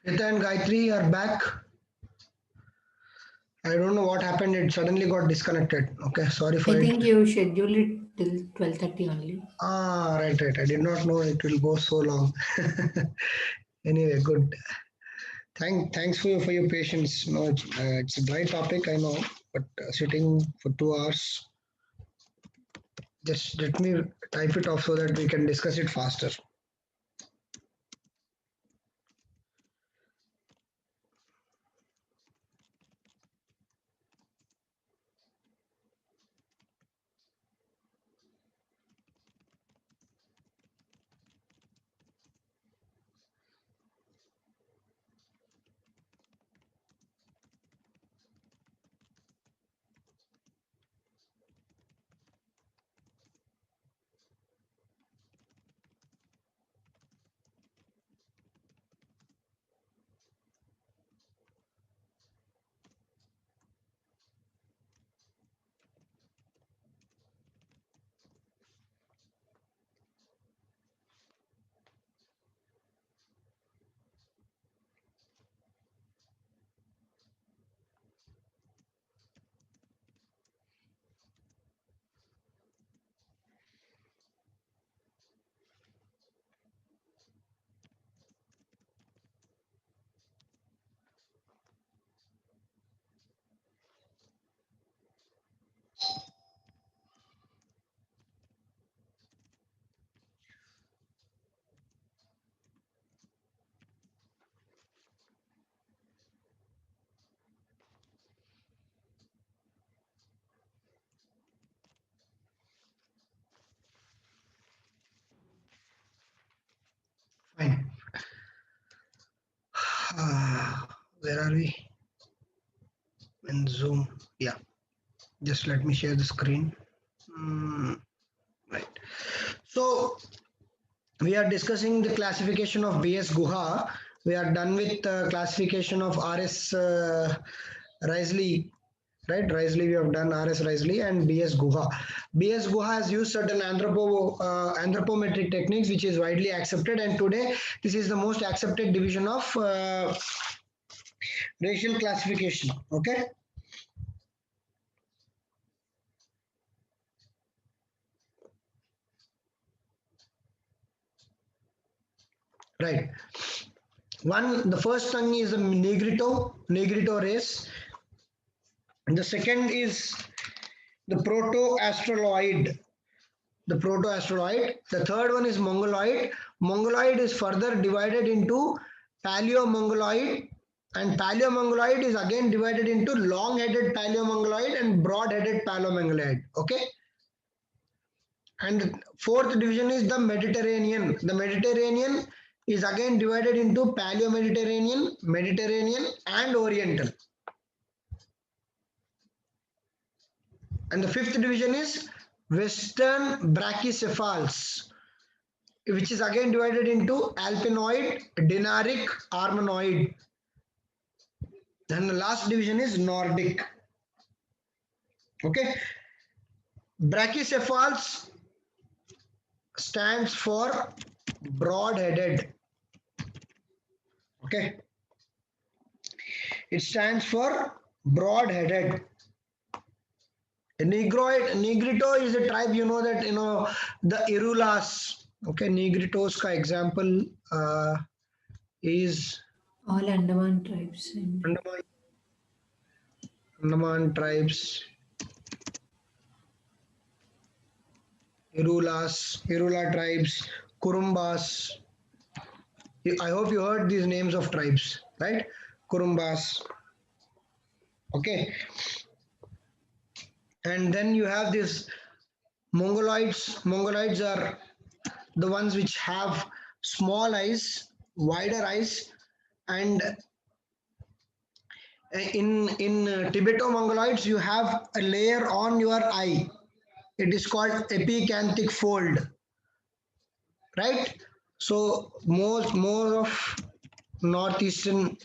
Rita and Gayatri are back. I don't know what happened. It suddenly got disconnected. Okay, sorry for I it. think you scheduled it till 12:30 only. Ah, right. I did not know it will go so long. Anyway, good. Thanks for your patience. No, it's a dry topic, I know, but sitting for 2 hours, just let me type it off so that we can discuss it faster. Fine. Where are we? In Zoom. Yeah. Just let me share the screen. Right. So we are discussing the classification of BS Guha. We are done with classification of RS Risley. Right, Risley, we have done RS Risley and BS Guha. BS Guha has used certain anthropometric techniques which is widely accepted, and today this is the most accepted division of racial classification. Okay. Right. The first one is the Negrito race. And the second is the Proto-Australoid. The third one is Mongoloid. Mongoloid is further divided into Paleo-Mongoloid And Paleo-Mongoloid is again divided into long-headed Paleo-Mongoloid and broad-headed Paleo-Mongoloid. Okay. And fourth division is the Mediterranean. The Mediterranean is again divided into Paleo-Mediterranean, Mediterranean, and Oriental. And the fifth division is Western Brachycephals, which is again divided into Alpinoid, Dinaric, Armenoid. Then the last division is Nordic. Okay. Brachycephals stands for broad-headed. Okay. It stands for broad-headed. Negrito is a tribe, you know that, the Irulas. Okay, Negritos ka example is All Andaman tribes. And Andaman tribes, Irula tribes, Kurumbas. I hope you heard these names of tribes, right? Kurumbas. Okay. And then you have this Mongoloids. Mongoloids are the ones which have small eyes, wider eyes, and in Tibeto-Mongoloids you have a layer on your eye. It is called epicanthic fold, right? So more of northeastern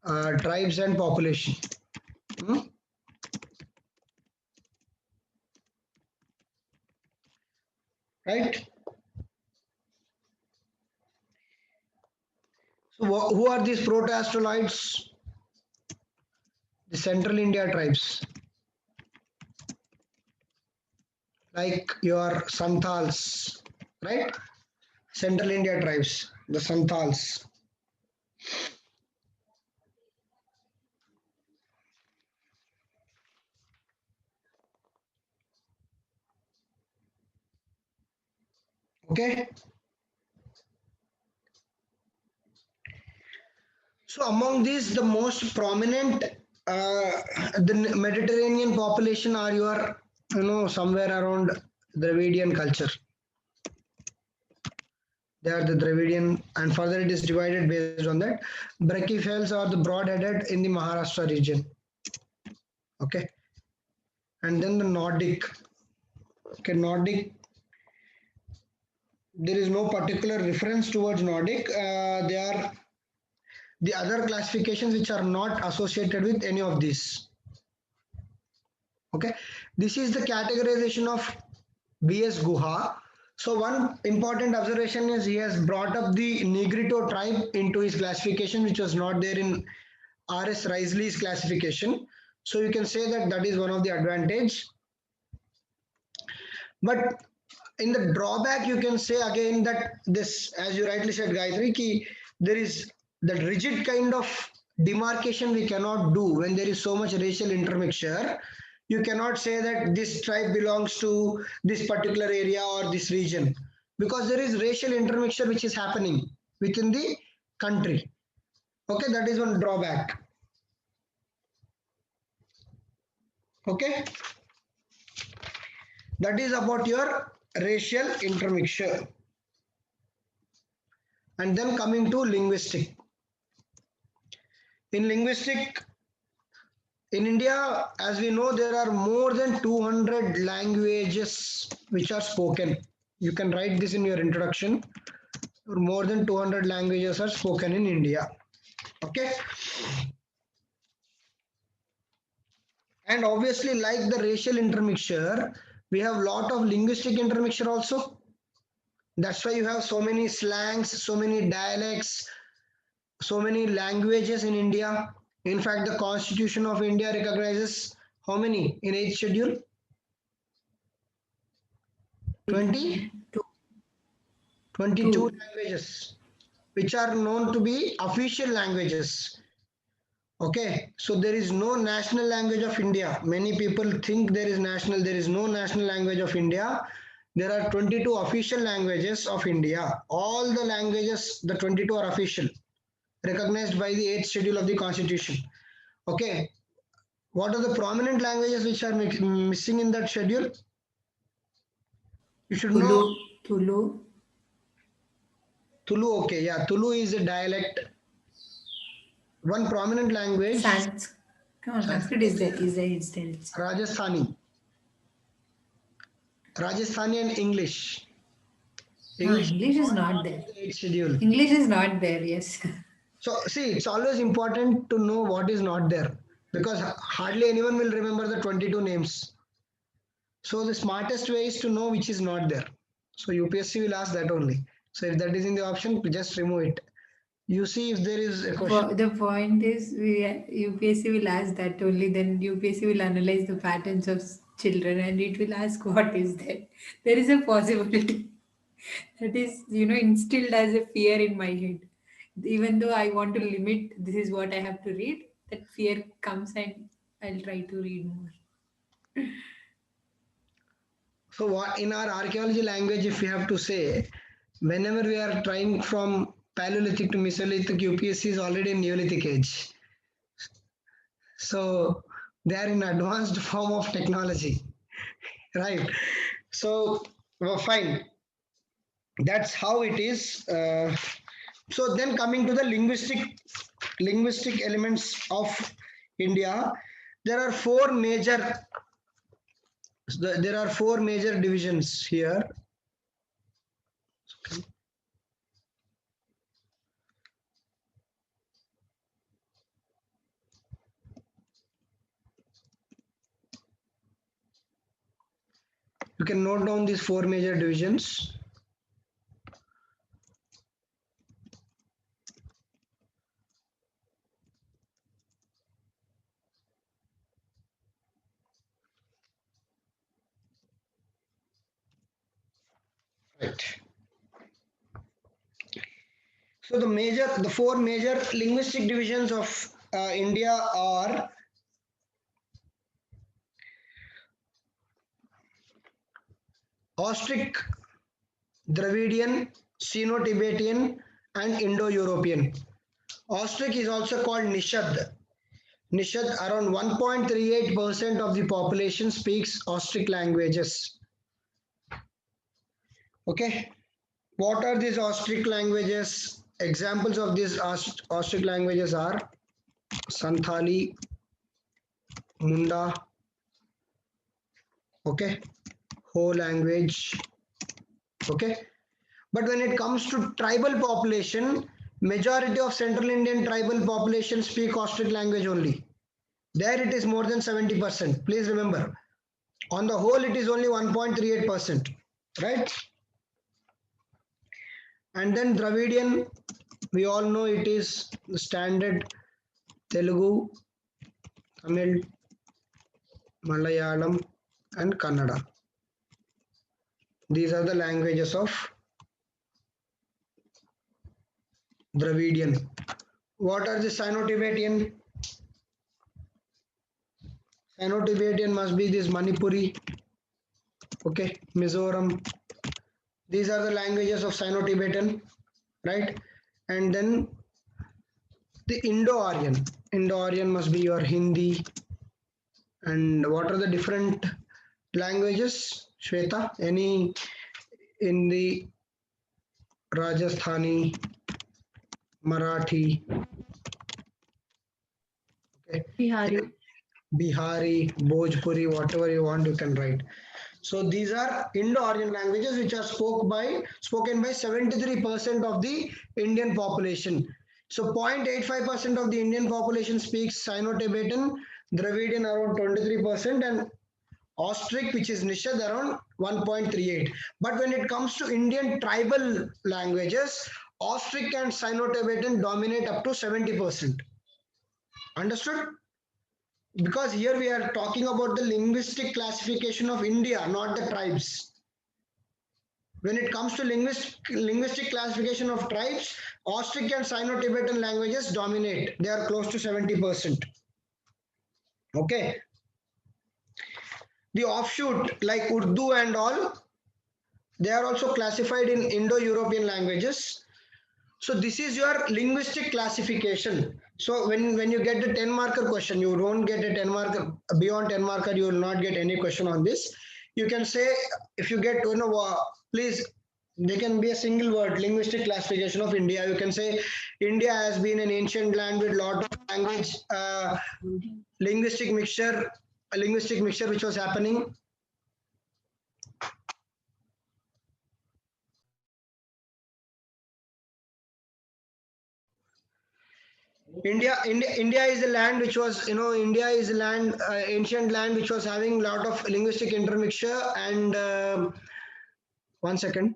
tribes and population. Right? So who are these proto-astroloids? The Central India tribes, like your Santals, right? Central India tribes, the Santals. Okay. So among these, the most prominent, the Mediterranean population are your, somewhere around Dravidian culture. They are the Dravidian, and further it is divided based on that. Brachycephals are the broad-headed in the Maharashtra region. Okay. And then the Nordic. Okay, Nordic. There is no particular reference towards Nordic. They are the other classifications which are not associated with any of these. Okay, this is the categorization of B.S. Guha. So one important observation is he has brought up the Negrito tribe into his classification, which was not there in R.S. Risley's classification. So you can say that that is one of the advantage. But in the drawback, you can say again that this, as you rightly said, Gayatri, ki there is that rigid kind of demarcation we cannot do when there is so much racial intermixture. You cannot say that this tribe belongs to this particular area or this region, because there is racial intermixture which is happening within the country. Okay, that is one drawback. Okay, that is about your racial intermixture. And then coming to linguistic. In linguistic, in India, as we know, there are more than 200 languages which are spoken. You can write this in your introduction. More than 200 languages are spoken in India. Okay. And obviously, like the racial intermixture, we have a lot of linguistic intermixture also. That's why you have so many slangs, so many dialects, so many languages in India. In fact, the Constitution of India recognizes how many in each schedule? 20? 22 languages, which are known to be official languages. Okay, so there is no national language of India. Many people think there is no national language of India. There are 22 official languages of India. All the languages, the 22 are official, recognized by the 8th schedule of the Constitution. Okay. What are the prominent languages which are missing in that schedule? You should Tulu, know. Tulu, Tulu, okay, yeah, Tulu is a dialect. One prominent language, Sanskrit. Come on, Sanskrit is there. Is there? It's there. Rajasthani. Rajasthani and English. English is English is not not part there. of the 8th schedule. English is not there. Yes. So, see, it's always important to know what is not there because hardly anyone will remember the 22 names. So, the smartest way is to know which is not there. So, UPSC will ask that only. So, if that is in the option, just remove it. You see if there is a question. The point is, UPSC will ask that only. Then UPSC will analyze the patterns of children, and it will ask what is there. There is a possibility that is, instilled as a fear in my head. Even though I want to limit, this is what I have to read. That fear comes, and I'll try to read more. So, what in our archaeology language, if we have to say, whenever we are trying from Paleolithic to Mesolithic, UPSC is already in Neolithic age. So, they are in advanced form of technology, right? So, well, fine. That's how it is. So then coming to the linguistic elements of India, there are four major divisions here. You can note down these four major divisions. Right. So the four major linguistic divisions of India are Austric, Dravidian, Sino-Tibetan, and Indo-European. Austric is also called Nishad. Nishad, around 1.38% of the population speaks Austric languages. Okay. What are these Austric languages? Examples of these Austric languages are Santhali, Munda, okay, Ho language, okay. But when it comes to tribal population, majority of Central Indian tribal population speak Austric language only. There it is more than 70%. Please remember, on the whole, it is only 1.38%, right? And then Dravidian, we all know it is the standard Telugu, Tamil, Malayalam, and Kannada. These are the languages of Dravidian. What are the Sino-Tibetan? Sino-Tibetan must be this Manipuri, okay, Mizoram. These are the languages of Sino-Tibetan, right? And then the Indo-Aryan. Indo-Aryan must be your Hindi. And what are the different languages, Shweta? Any in the Rajasthani, Marathi, okay, Bihari. Bihari, Bhojpuri, whatever you want, you can write. So these are Indo-Aryan languages which are spoken by 73% of the Indian population. So 0.85% of the Indian population speaks Sino-Tibetan, Dravidian around 23%, and Austric, which is Nishad, around 1.38. But when it comes to Indian tribal languages, Austric and Sino-Tibetan dominate up to 70%. Understood? Because here we are talking about the linguistic classification of India, not the tribes. When it comes to linguistic classification of tribes, Austric and Sino-Tibetan languages dominate. They are close to 70%. Okay. The offshoot like Urdu and all, they are also classified in Indo-European languages. So this is your linguistic classification. So when you get the 10 marker question, you don't get a 10 marker, beyond 10 marker, you will not get any question on this. You can say, if you get, please, they can be a single word, linguistic classification of India. You can say India has been an ancient land with lot of language, linguistic mixture, a linguistic mixture which was happening. India is a land which was, India is a land, ancient land which was having lot of linguistic intermixture. And 1 second.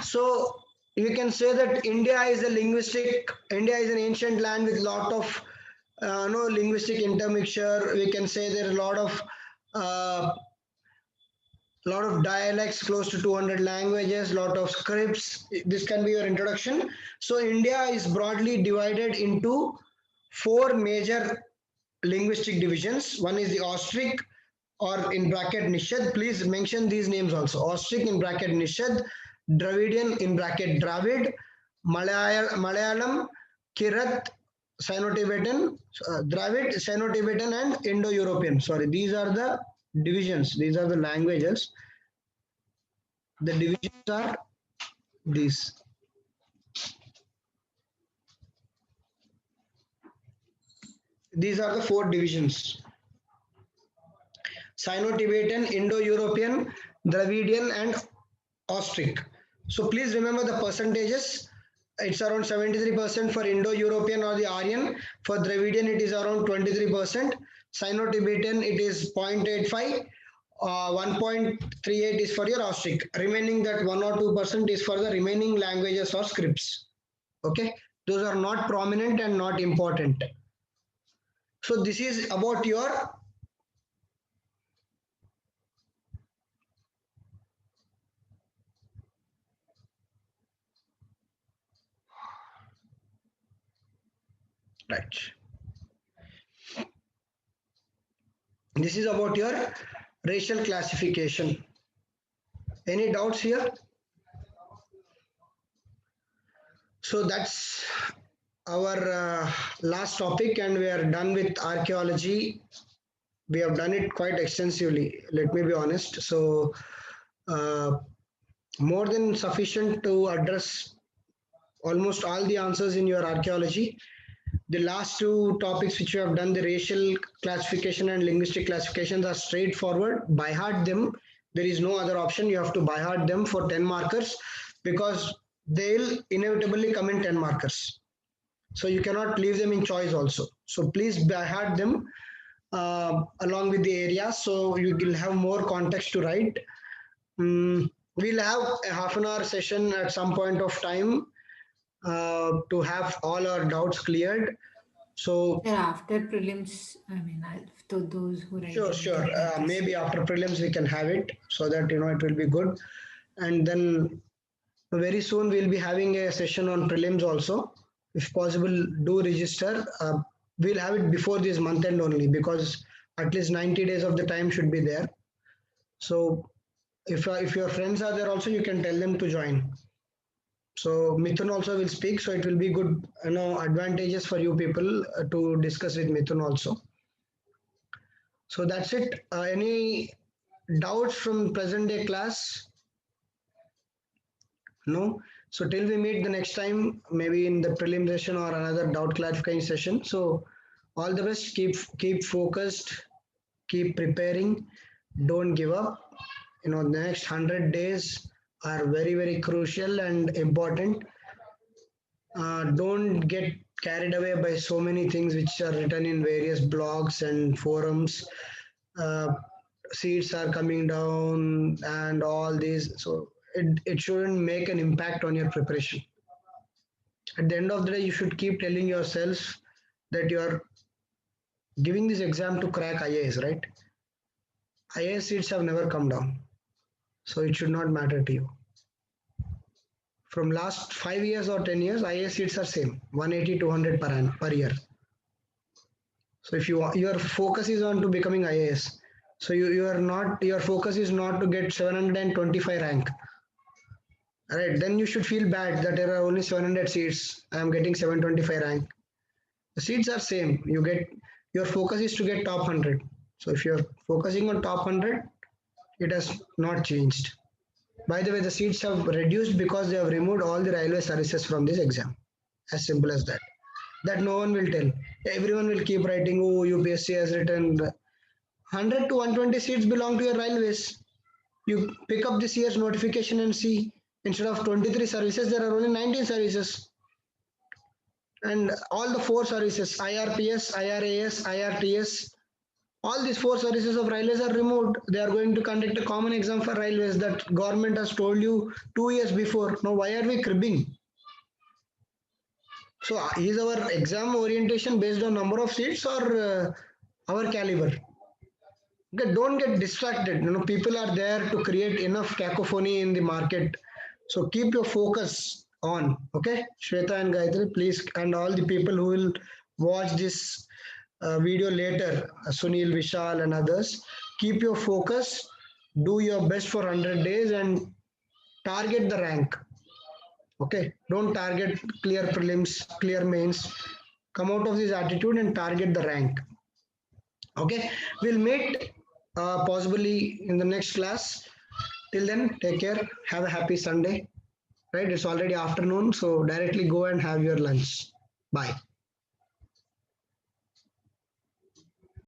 So you can say that India is an ancient land with lot of no linguistic intermixture. We can say there are uh, lot of dialects, close to 200 languages, lot of scripts. This can be your introduction. So India is broadly divided into four major linguistic divisions. One is the Austric, or in bracket Nishad. Please mention these names also. Austric in bracket Nishad, Dravidian in bracket Dravid, Malayalam, Kirat, Sino-Tibetan, Dravid, Sino-Tibetan, and Indo-European. Sorry, these are the divisions. These are the languages. The divisions are these. These are the four divisions: Sino-Tibetan, Indo-European, Dravidian, and Austric. So please remember the percentages. It's around 73% for Indo-European or the Aryan. For Dravidian, it is around 23%. Sino-Tibetan, it is 0.85. 1.38 is for your Austric. Remaining that 1 or 2% is for the remaining languages or scripts. Okay, those are not prominent and not important. So this is about your right. This is about your racial classification. Any doubts here? So that's our last topic, and we are done with archaeology. We have done it quite extensively, let me be honest. So uh, more than sufficient to address almost all the answers in your archaeology. The last two topics which you have done, the racial classification and linguistic classifications, are straightforward. By heart them. There is no other option. You have to by heart them for 10 markers, because they'll inevitably come in 10 markers. So you cannot leave them in choice also. So please by heart them along with the area, so you will have more context to write. We'll have a half an hour session at some point of time to have all our doubts cleared. So Sir, after prelims, I mean, to those who write sure. anything like this. Maybe after prelims we can have it, so that it will be good. And then very soon we'll be having a session on prelims also. If possible, do register. We'll have it before this month end only, because at least 90 days of the time should be there. So if your friends are there also, you can tell them to join. So Mithun also will speak, so it will be good, advantages for you people to discuss with Mithun also. So that's it. Any doubts from present day class? No. So till we meet the next time, maybe in the prelim session or another doubt clarification session. So all the best. Keep focused. Keep preparing. Don't give up. The next 100 days are very crucial and important. Don't get carried away by so many things which are written in various blogs and forums. Uh, Seats are coming down and all these. So it shouldn't make an impact on your preparation. At the end of the day, you should keep telling yourself that you are giving this exam to crack IAS, right? IAS seats have never come down. So it should not matter to you. From last 5 years or 10 years, IAS seats are same, 180, 200 per year. So if your focus is on to becoming IAS, so you are not, your focus is not to get 725 rank. Right, then you should feel bad that there are only 700 seats. I am getting 725 rank. The seats are same. You get, your focus is to get top 100. So if you're focusing on top 100, it has not changed. By the way, the seats have reduced because they have removed all the railway services from this exam. As simple as that. That no one will tell. Everyone will keep writing, oh, UPSC has written 100 to 120 seats belong to your railways. You pick up this year's notification and see, instead of 23 services, there are only 19 services. And all the four services, IRPS, IRAS, IRTS, all these four services of railways are removed. They are going to conduct a common exam for railways that government has told you 2 years before. Now, why are we cribbing? So, is our exam orientation based on number of seats or our caliber? Okay, don't get distracted. People are there to create enough cacophony in the market. So keep your focus on. Okay, Shweta and Gayatri, please, and all the people who will watch this video later, Sunil, Vishal, and others, keep your focus. Do your best for 100 days and target the rank. Okay, don't target clear prelims, clear mains. Come out of this attitude and target the rank. Okay, we'll meet possibly in the next class. Till then, take care. Have a happy Sunday. Right, it's already afternoon, so directly go and have your lunch. Bye.